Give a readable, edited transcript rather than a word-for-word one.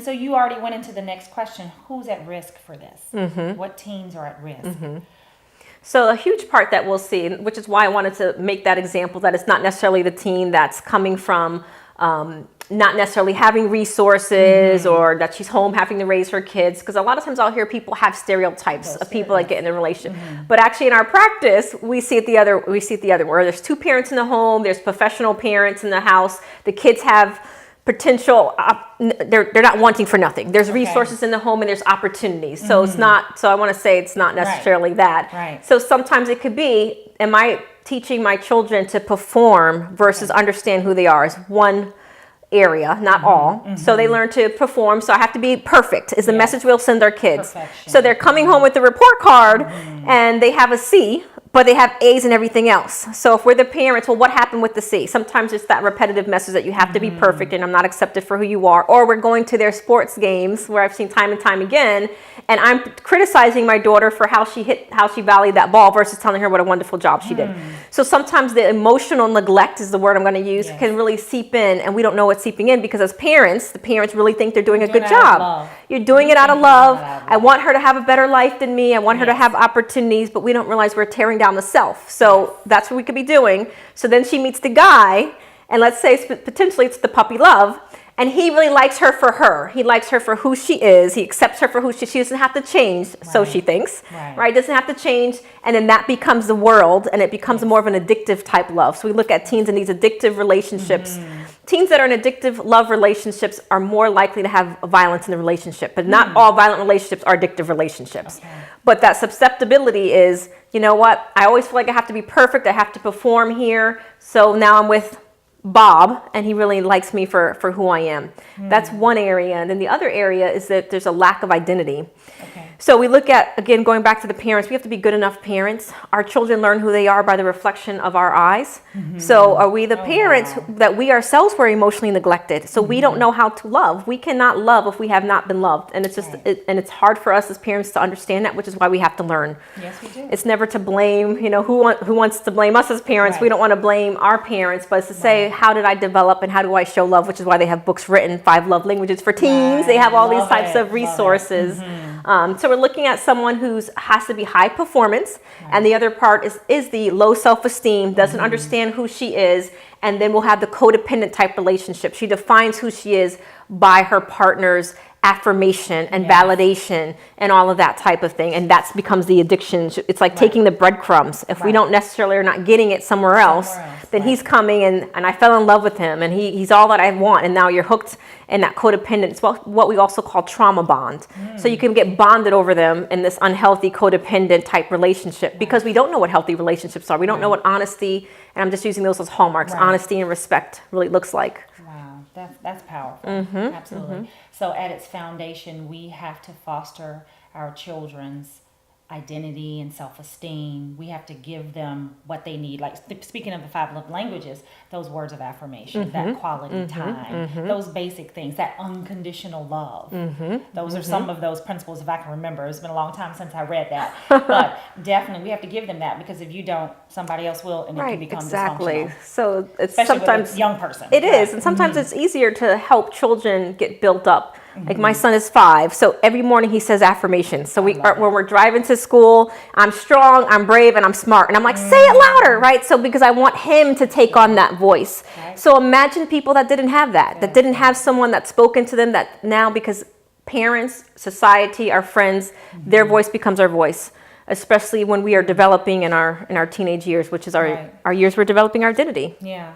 So you already went into the next question. Who's at risk for this? What teens are at risk? So a huge part that we'll see, which is why I wanted to make that example, that it's not necessarily the teen that's coming from not necessarily having resources or that she's home having to raise her kids. Because a lot of times I'll hear people have stereotypes of people that get in a relationship. But actually in our practice, we see it the other where there's two parents in the home, there's professional parents in the house, the kids have potential, they're not wanting for nothing. There's resources in the home and there's opportunities. So it's not, so I want to say it's not necessarily that. Right. So sometimes it could be, am I teaching my children to perform versus understand who they are is one area, not all. So they learn to perform. So I have to be perfect is the message we'll send our kids. Perfection. So they're coming home with the report card and they have a C, but they have A's and everything else. So if we're the parents, well, what happened with the C? Sometimes it's that repetitive message that you have to be perfect and I'm not accepted for who you are. Or we're going to their sports games where I've seen time and time again, and I'm criticizing my daughter for how she volleyed that ball versus telling her what a wonderful job she did. So sometimes the emotional neglect is the word I'm going to use, can really seep in, and we don't know what's seeping in because as parents, the parents really think they're doing a good job. You're doing it out of love. I want her to have a better life than me. I want her to have opportunities, but we don't realize we're tearing down the self. So that's what we could be doing. So then she meets the guy, and let's say potentially it's the puppy love, and he really likes her for her. He likes her for who she is. He accepts her for who she doesn't have to change, so she thinks, right? Doesn't have to change, and then that becomes the world, and it becomes more of an addictive type love. So we look at teens in these addictive relationships. Teens that are in addictive love relationships are more likely to have violence in the relationship, but not all violent relationships are addictive relationships. But that susceptibility is, you know what, I always feel like I have to be perfect, I have to perform here, so now I'm with Bob and he really likes me for who I am. That's one area. And then the other area is that there's a lack of identity. So we look at, again, going back to the parents, we have to be good enough parents. Our children learn who they are by the reflection of our eyes. So are we the parents that we ourselves were emotionally neglected? So we don't know how to love. We cannot love if we have not been loved. And it's just, and it's hard for us as parents to understand that, which is why we have to learn. Yes, we do. It's never to blame, you know, who wants to blame us as parents. We don't want to blame our parents, but it's to say, how did I develop and how do I show love, which is why they have books written, 5 love languages for teens. They have all these types of resources. So we're looking at someone who has to be high performance, and the other part is the low self-esteem, doesn't understand who she is, and then we'll have the codependent type relationship. She defines who she is by her partner's affirmation and validation and all of that type of thing, and that becomes the addiction. It's like taking the breadcrumbs. If we don't necessarily are not getting it somewhere else, then he's coming and I fell in love with him and he's all that I want, and now you're hooked in that codependent. It's what we also call trauma bond. So you can get bonded over them in this unhealthy codependent type relationship because we don't know what healthy relationships are. We don't know what honesty, and I'm just using those as hallmarks, honesty and respect really looks like. That's powerful. Absolutely. So at its foundation, we have to foster our children's identity and self-esteem. We have to give them what they need. Like speaking of the 5 love languages, those words of affirmation, that quality time, those basic things, that unconditional love. Those are some of those principles, if I can remember. It's been a long time since I read that. But definitely we have to give them that, because if you don't, somebody else will, and it can become dysfunctional. So it's especially sometimes with a young person. It is, and sometimes it's easier to help children get built up. Like my son is 5, so every morning he says affirmations. So when we're driving to school, I'm strong, I'm brave, and I'm smart. And I'm like, say it louder, right? So because I want him to take on that voice. So imagine people that didn't have that, that didn't have someone that spoke into them, that now because parents, society, our friends, their voice becomes our voice. Especially when we are developing in our teenage years, which is our years we're developing our identity. Yeah.